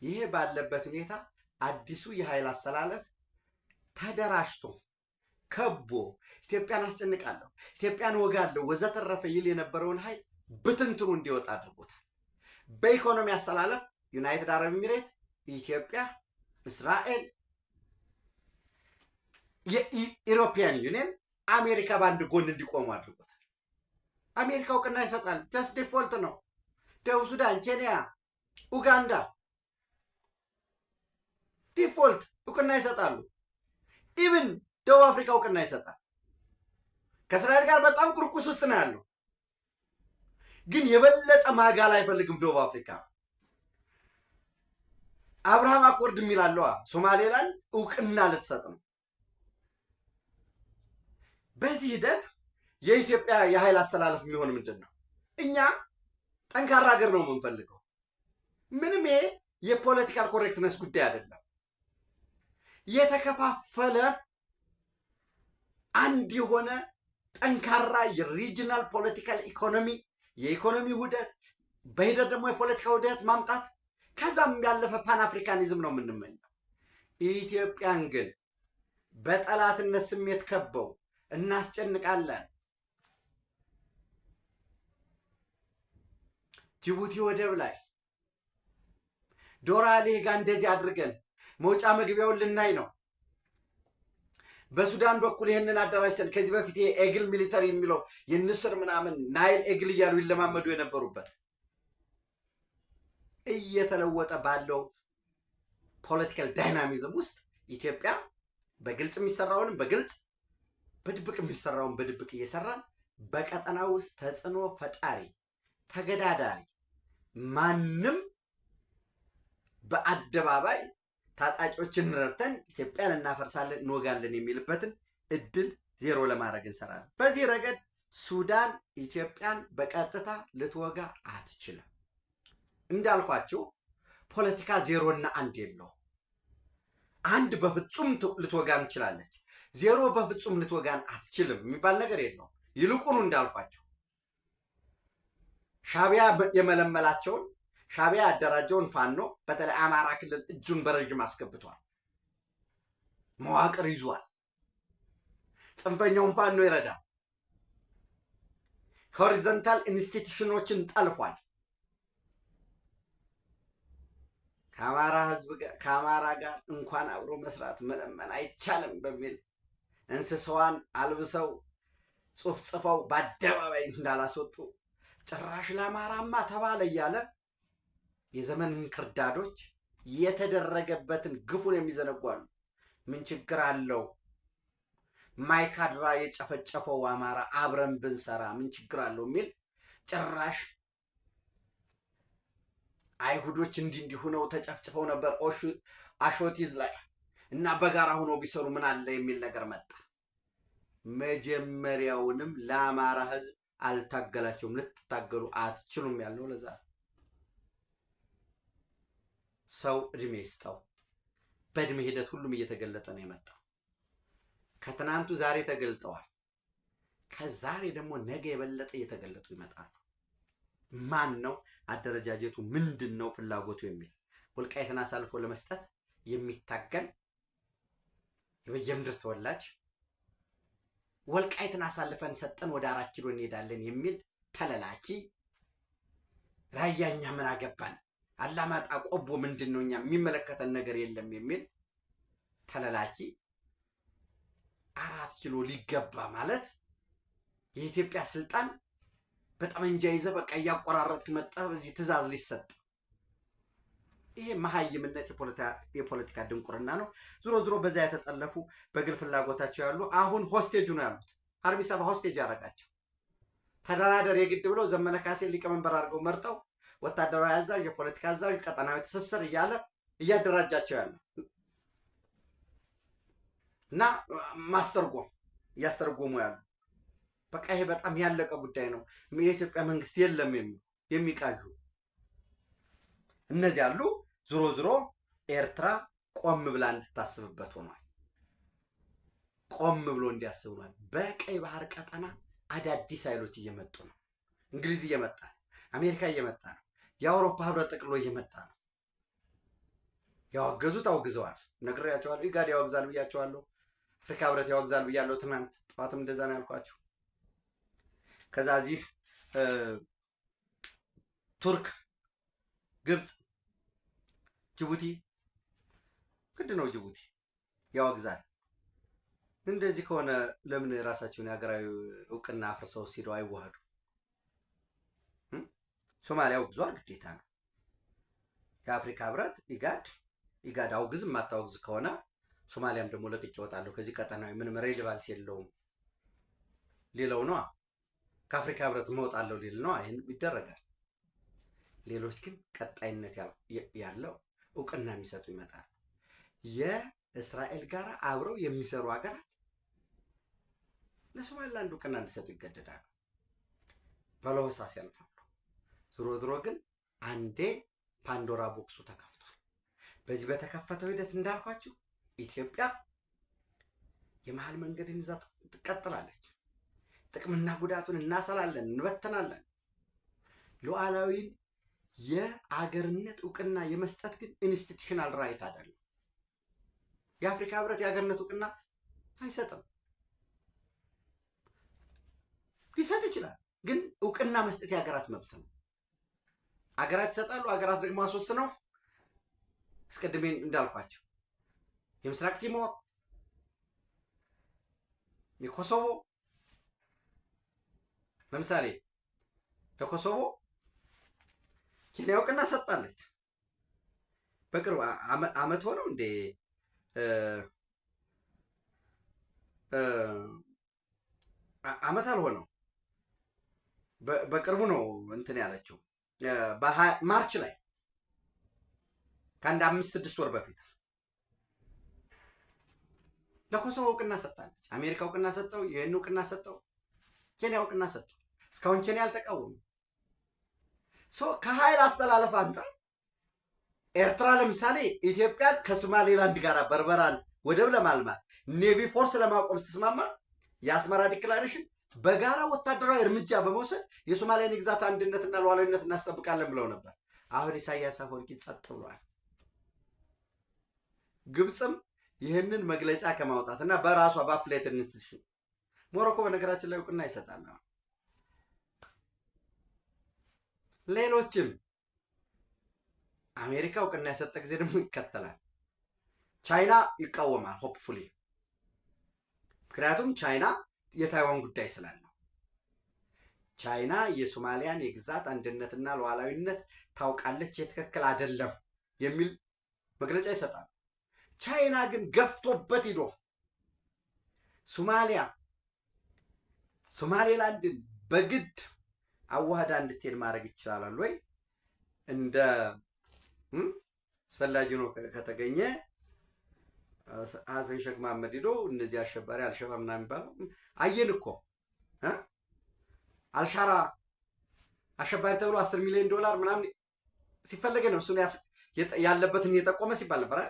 ይሄ ባለበት ሁኔታ አዲሱ የኃይል አሰላለፍ ተደራጅቶ ከቦ ኢትዮጵያን አስጨንቃለሁ፣ ኢትዮጵያን ወጋለሁ ወዘተረፈ ይል የነበረውን ኃይል ብትንትኑ እንዲወጣ አድርጎታል። በኢኮኖሚ አሰላለፍ ዩናይትድ አረብ ኤሚሬት፣ ኢትዮጵያ፣ እስራኤል፣ የኢሮፒያን ዩኒየን፣ አሜሪካ በአንድ ጎን እንዲቆሙ አድርጎታል። አሜሪካ እውቅና ይሰጣል። ጀስት ዲፎልት ነው። ደቡብ ሱዳን፣ ኬንያ፣ ኡጋንዳ ዲፎልት እውቅና ይሰጣሉ። ኢቭን ደቡብ አፍሪካ እውቅና ይሰጣል። ከእስራኤል ጋር በጣም ቁርቁስ ውስጥ ነው ያለው። ግን የበለጠ ማጋል አይፈልግም ደቡብ አፍሪካ። አብርሃም አኮርድ የሚላለዋ ሶማሌላንድ እውቅና ልትሰጥ ነው። በዚህ ሂደት የኢትዮጵያ የኃይል አሰላለፍ የሚሆን ምንድነው? እኛ ጠንካራ ሀገር ነው የምንፈልገው። ምንም ይሄ የፖለቲካል ኮሬክትነስ ጉዳይ አይደለም። የተከፋፈለ አንድ የሆነ ጠንካራ የሪጂናል ፖለቲካል ኢኮኖሚ የኢኮኖሚ ውህደት በሂደት ደግሞ የፖለቲካ ውህደት ማምጣት ከዛም ያለፈ ፓን አፍሪካኒዝም ነው የምንመኘው። ኢትዮጵያን ግን በጠላትነት ስሜት ከበው እናስጨንቃለን። ጅቡቲ ወደብ ላይ ዶራሌ ጋር እንደዚህ አድርገን መውጫ መግቢያውን ልናይ ነው። በሱዳን በኩል ይሄንን አደራጅተን ከዚህ በፊት ኤግል ሚሊተሪ የሚለው የንስር ምናምን ናይል ኤግል እያሉ ይለማመዱ የነበሩበት እየተለወጠ ባለው ፖለቲካል ዳይናሚዝም ውስጥ ኢትዮጵያ በግልጽ የሚሰራውን በግልጽ በድብቅ የሚሰራውን በድብቅ እየሰራን በቀጠናው ውስጥ ተጽዕኖ ፈጣሪ ተገዳዳሪ ማንም በአደባባይ ታጣቂዎችን ረድተን ኢትዮጵያን እናፈርሳለን እንወጋለን የሚልበትን እድል ዜሮ ለማድረግ እንሰራለን። በዚህ ረገድ ሱዳን ኢትዮጵያን በቀጥታ ልትወጋ አትችልም። እንዳልኳችሁ ፖለቲካ 0 እና 1 የለው። አንድ በፍጹም ልትወጋ እንችላለች። ዜሮ በፍጹም ልትወጋን አትችልም የሚባል ነገር የለውም። ይልቁኑ እንዳልኳቸው ሻቢያ የመለመላቸውን ሻቢያ ያደራጀውን ፋኖ በተለይ አማራ ክልል እጁን በረጅም አስገብቷል። መዋቅር ይዟል። ጽንፈኛውን ፋኖ ይረዳል። ሆሪዞንታል ኢንስቲትዩሽኖችን ጠልፏል። ከአማራ ጋር እንኳን አብሮ መስራት መለመን አይቻልም በሚል እንስሳዋን አልብሰው ጽሑፍ ጽፈው በአደባባይ እንዳላስወጡ ጭራሽ ለአማራማ ተባለ እያለ የዘመን እንክርዳዶች የተደረገበትን ግፉን የሚዘነጓሉ። ምን ችግር አለው? ማይካድራ የጨፈጨፈው አማራ አብረን ብንሰራ ምን ችግር አለው የሚል ጭራሽ አይሁዶች እንዲህ ሆነው ተጨፍጭፈው ነበር አሾቲዝ ላይ እና በጋራ ሆኖ ቢሰሩ ምን አለ የሚል ነገር መጣ። መጀመሪያውንም ለአማራ ህዝብ አልታገላቸውም፣ ልትታገሉ አትችሉም ያልነው ለዛ። ሰው እድሜ ይስጠው። በእድሜ ሂደት ሁሉም እየተገለጠ ነው የመጣው። ከትናንቱ ዛሬ ተገልጠዋል። ከዛሬ ደግሞ ነገ የበለጠ እየተገለጡ ይመጣሉ። ማን ነው አደረጃጀቱ? ምንድነው ፍላጎቱ? የሚል ወልቃይትን አሳልፎ ለመስጠት የሚታገል የበየምድር ተወላጅ ወልቃይትን አሳልፈን ሰጠን ወደ 4 ኪሎ እንሄዳለን የሚል ተለላኪ ራያኛ ምን አገባን አላማጣ ቆቦ ምንድነው እኛ የሚመለከተን ነገር የለም የሚል ተለላኪ 4 ኪሎ ሊገባ ማለት የኢትዮጵያ ስልጣን በጠመንጃ ይዘህ በቃ እያቆራረጥክ መጣ በዚህ ትእዛዝ ሊሰጥ። ይሄ መሀይምነት የፖለቲካ ድንቁርና ነው። ዙሮ በዛ የተጠለፉ በግል ፍላጎታቸው ያሉ አሁን ሆስቴጅ ነው ያሉት። አርሚ ሰባ ሆስቴጅ ያረጋቸው ተደራደር የግድ ብለው ዘመነ ካሴ ሊቀመንበር አድርገው መርጠው ወታደራዊ አዛዥ፣ የፖለቲካ አዛዥ፣ ቀጠናዊ ትስስር እያለ እያደራጃቸው ያለ እና እያስተረጎሙ ያሉ በቃ ይሄ በጣም ያለቀ ጉዳይ ነው። የኢትዮጵያ መንግስት የለም የሚቃዡ እነዚህ ያሉ ዙሮ ኤርትራ ቆም ብላ እንድታስብበት ሆኗል። ቆም ብሎ እንዲያስብ ሆኗል። በቀይ ባህር ቀጠና አዳዲስ ኃይሎች እየመጡ ነው። እንግሊዝ እየመጣ ነው። አሜሪካ እየመጣ ነው። የአውሮፓ ህብረት ጠቅሎ እየመጣ ነው። ያወገዙት አውግዘዋል። ነግሬያቸዋለሁ። ኢጋድ ያወግዛል ብያቸዋለሁ። አፍሪካ ህብረት ያወግዛል ብያለሁ። ትናንት ጠዋትም እንደዛ ነው ያልኳቸው። ከዛ እዚህ ቱርክ፣ ግብጽ፣ ጅቡቲ ግድ ነው ጅቡቲ ያወግዛል። እንደዚህ ከሆነ ለምን ራሳቸውን የሀገራዊ እውቅና አፍርሰው ሲለው አይዋሃዱ? ሶማሊያ አውግዟል፣ ግዴታ ነው። የአፍሪካ ህብረት ኢጋድ አውግዝ። የማታወግዝ ከሆነ ሶማሊያም ደግሞ ለቅቄ እወጣለሁ ከዚህ ቀጠናዊ ምንም ሬሌቫንስ የለውም ሌላው ነው። ከአፍሪካ ህብረት መውጣለሁ ሊል ነው። ይሄን ይደረጋል። ሌሎች ግን ቀጣይነት ያለው እውቅና የሚሰጡ ይመጣል። የእስራኤል ጋር አብረው የሚሰሩ ሀገራት ለሶማሊላንድ እውቅና እንዲሰጡ ይገደዳሉ። በለሆሳስ ያልፋሉ። ዙሮ ግን አንዴ ፓንዶራ ቦክሱ ተከፍቷል። በዚህ በተከፈተው ሂደት እንዳልኳችሁ ኢትዮጵያ የመሃል መንገድን ይዛ ትቀጥላለች። ጥቅምና ጉዳቱን እናሰላለን፣ እንበተናለን። ሉዓላዊን የአገርነት እውቅና የመስጠት ግን ኢንስቲትዩሽናል ራይት አይደለም። የአፍሪካ ህብረት የአገርነት እውቅና አይሰጥም። ሊሰጥ ይችላል፣ ግን እውቅና መስጠት የሀገራት መብት ነው። ሀገራት ይሰጣሉ፣ ሀገራት ደግሞ አስወስነው አስቀድሜ እንዳልኳቸው የምስራቅ ቲሞር፣ የኮሶቮ ለምሳሌ ለኮሶቮ ኬንያ እውቅና ሰጣለች። በቅርብ አመት ሆነው እንደ አመት አልሆነው በቅርቡ ነው እንትን ያለችው ማርች ላይ ከአንድ 5-6 ወር በፊት ለኮሶቮ እውቅና ሰጣለች። አሜሪካ እውቅና ሰጠው፣ የዩኤን እውቅና ሰጠው፣ ኬንያ እውቅና ሰጠው። እስካሁን ኬንያ አልተቃወሙ። ከኃይል አስተላለፍ አንጻር ኤርትራ ለምሳሌ ኢትዮጵያን ከሶማሌላንድ ጋር በርበራን ወደብ ለማልማት ኔቪ ፎርስ ለማቆም ስትስማማ የአስመራ ዲክላሬሽን በጋራ ወታደራዊ እርምጃ በመውሰድ የሶማሊያን ግዛት አንድነትና ሉዓላዊነት እናስጠብቃለን ብለው ነበር። አሁን ኢሳያስ አፈወርቂ ጸጥ ብሏል። ግብጽም ይህንን መግለጫ ከማውጣትና በራሷ በአፍሌት ኢንስቲትዩሽን ሞሮኮ በነገራችን ላይ እውቅና ይሰጣል። ሌሎችም አሜሪካ እውቅና የሰጠ ጊዜ ደግሞ ይከተላል። ቻይና ይቃወማል ሆፕፉሊ። ምክንያቱም ቻይና የታይዋን ጉዳይ ስላለው ቻይና የሶማሊያን የግዛት አንድነትና ሉዓላዊነት ታውቃለች፣ የትክክል አይደለም የሚል መግለጫ ይሰጣል። ቻይና ግን ገፍቶበት ሂዶ ሶማሌላንድን በግድ አዋህዳ እንድትሄድ ማድረግ ይችላል ወይ? እንደ አስፈላጊ ነው ከተገኘ ሐሰን ሼክ መሐመድ ሂዶ እነዚህ አሸባሪ አልሸባብ ምናምን የሚባለው አየን እኮ አልሻራ አሸባሪ ተብሎ 10 ሚሊዮን ዶላር ምናምን ሲፈለገ ነው እሱን ያለበትን እየጠቆመ ሲባል ነበር።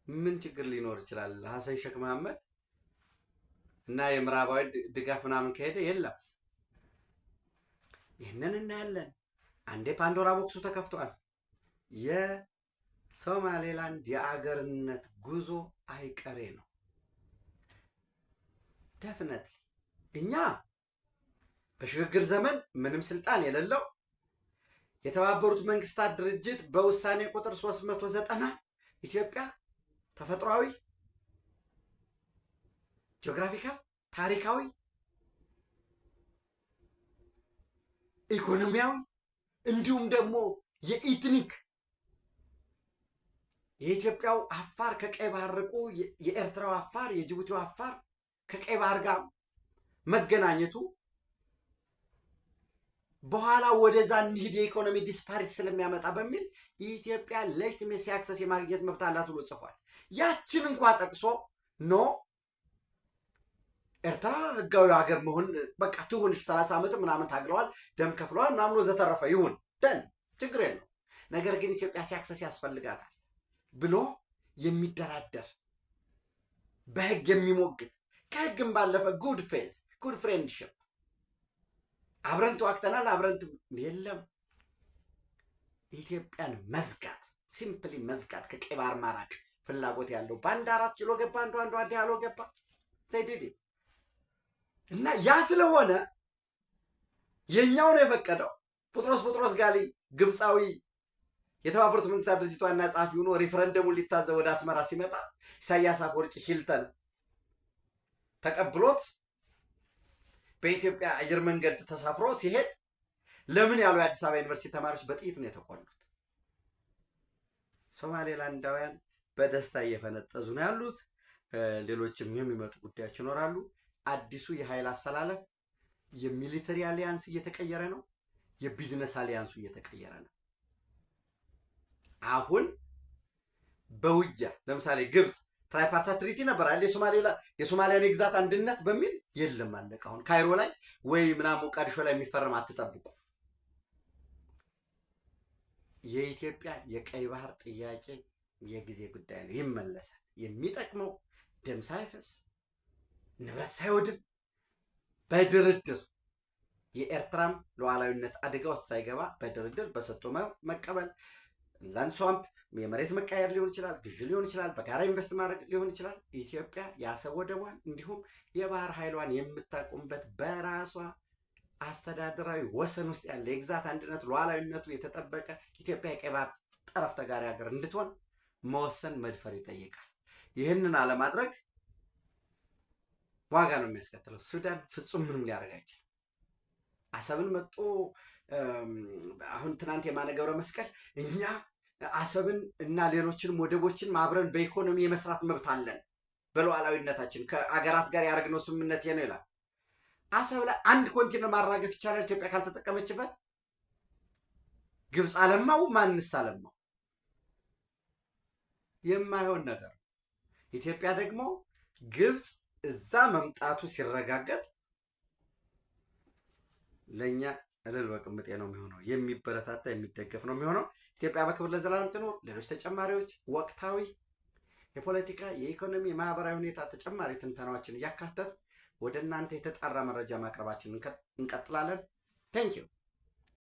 ምን ችግር ሊኖር ይችላል? ሐሰን ሼክ መሐመድ እና የምዕራባዊ ድጋፍ ምናምን ከሄደ የለም። ይህንን እናያለን። አንዴ ፓንዶራ ቦክሱ ተከፍቷል። የሶማሌላንድ የአገርነት ጉዞ አይቀሬ ነው። ደፍነትሊ እኛ በሽግግር ዘመን ምንም ስልጣን የሌለው የተባበሩት መንግስታት ድርጅት በውሳኔ ቁጥር 390 ኢትዮጵያ ተፈጥሯዊ፣ ጂኦግራፊካል፣ ታሪካዊ፣ ኢኮኖሚያዊ እንዲሁም ደግሞ የኢትኒክ የኢትዮጵያው አፋር ከቀይ ባህር ርቆ የኤርትራው አፋር የጅቡቲው አፋር ከቀይ ባህር ጋር መገናኘቱ በኋላ ወደዛ እንሂድ የኢኮኖሚ ዲስፓሪቲ ስለሚያመጣ በሚል ኢትዮጵያ ሌጂቲሜሲ አክሰስ የማግኘት መብት አላት ብሎ ጽፏል። ያችን እንኳን ጠቅሶ ኖ ኤርትራ ህጋዊ ሀገር መሆን በቃ ትሁን 30 ዓመት ምናምን ታግለዋል፣ ደም ከፍለዋል ምናምን ወዘተረፈ ይሁን ደን ችግር የለው። ነገር ግን ኢትዮጵያ ሲያክሰስ ያስፈልጋታል ብሎ የሚደራደር በህግ የሚሞግት ከህግም ባለፈ ጉድ ፌዝ ጉድ ፍሬንድሺፕ አብረን ተዋክተናል አብረን የለም። ኢትዮጵያን መዝጋት ሲምፕሊ መዝጋት ከቀይ ባህር ማራቅ ፍላጎት ያለው ባንድ 4 ኪሎ ገባ አንዱ አዲ ያለው ገባ ዘይዲዲ እና ያ ስለሆነ የኛው ነው የፈቀደው። ጴጥሮስ ጋሊ ግብፃዊ የተባበሩት መንግስታት ድርጅት ዋና ጸሐፊ ሆኖ ሪፈረንደሙን ሊታዘብ ወደ አስመራ ሲመጣ ኢሳያስ አፈወርቂ ሂልተን ተቀብሎት በኢትዮጵያ አየር መንገድ ተሳፍሮ ሲሄድ ለምን ያሉ የአዲስ አበባ ዩኒቨርሲቲ ተማሪዎች በጥይት ነው የተቆሉት። ሶማሌላንዳውያን በደስታ እየፈነጠዙ ነው ያሉት። ሌሎችም የሚመጡ ጉዳዮች ይኖራሉ። አዲሱ የኃይል አሰላለፍ የሚሊተሪ አሊያንስ እየተቀየረ ነው፣ የቢዝነስ አሊያንሱ እየተቀየረ ነው። አሁን በውጊያ ለምሳሌ ግብጽ ትራይፓርታይት ትሪቲ ነበር አይደል? የሶማሊያን ግዛት አንድነት በሚል የለም አለቀ። አሁን ካይሮ ላይ ወይ ምናምን ሞቃዲሾ ላይ የሚፈርም አትጠብቁ። የኢትዮጵያ የቀይ ባህር ጥያቄ የጊዜ ጉዳይ ነው፣ ይመለሳል። የሚጠቅመው ደም ሳይፈስ ንብረት ሳይወድም በድርድር የኤርትራም ሉዓላዊነት አደጋ ውስጥ ሳይገባ በድርድር በሰጥቶ መቀበል ላንድ ስዋምፕ የመሬት መቃየር ሊሆን ይችላል፣ ግዥ ሊሆን ይችላል፣ በጋራ ኢንቨስት ማድረግ ሊሆን ይችላል። ኢትዮጵያ የአሰብ ወደቧን እንዲሁም የባህር ኃይሏን የምታቆምበት በራሷ አስተዳደራዊ ወሰን ውስጥ ያለ የግዛት አንድነት ሉዓላዊነቱ የተጠበቀ ኢትዮጵያ የቀይ ባህር ጠረፍ ተጋሪ ሀገር እንድትሆን መወሰን መድፈር ይጠይቃል። ይህንን አለማድረግ ዋጋ ነው የሚያስከትለው። ሱዳን ፍጹም ምንም ሊያደርግ አይችልም። አሰብን መጥቶ አሁን ትናንት የማነ ገብረ መስቀል እኛ አሰብን እና ሌሎችን ወደቦችን ማብረን በኢኮኖሚ የመስራት መብት አለን በሉዓላዊነታችን ከአገራት ጋር ያደረግነው ስምምነት ነው ይላል። አሰብ ላይ አንድ ኮንቲነር ማራገፍ ይቻላል ኢትዮጵያ ካልተጠቀመችበት። ግብጽ አለማው ማንስ አለማው የማይሆን ነገር። ኢትዮጵያ ደግሞ ግብጽ እዛ መምጣቱ ሲረጋገጥ ለኛ እልል በቅምጤ ነው የሚሆነው፣ የሚበረታታ የሚደገፍ ነው የሚሆነው። ኢትዮጵያ በክብር ለዘላለም ትኖር። ሌሎች ተጨማሪዎች ወቅታዊ የፖለቲካ፣ የኢኮኖሚ፣ የማህበራዊ ሁኔታ ተጨማሪ ትንተናዎችን እያካተት ወደ እናንተ የተጣራ መረጃ ማቅረባችንን እንቀጥላለን። ቴንኪው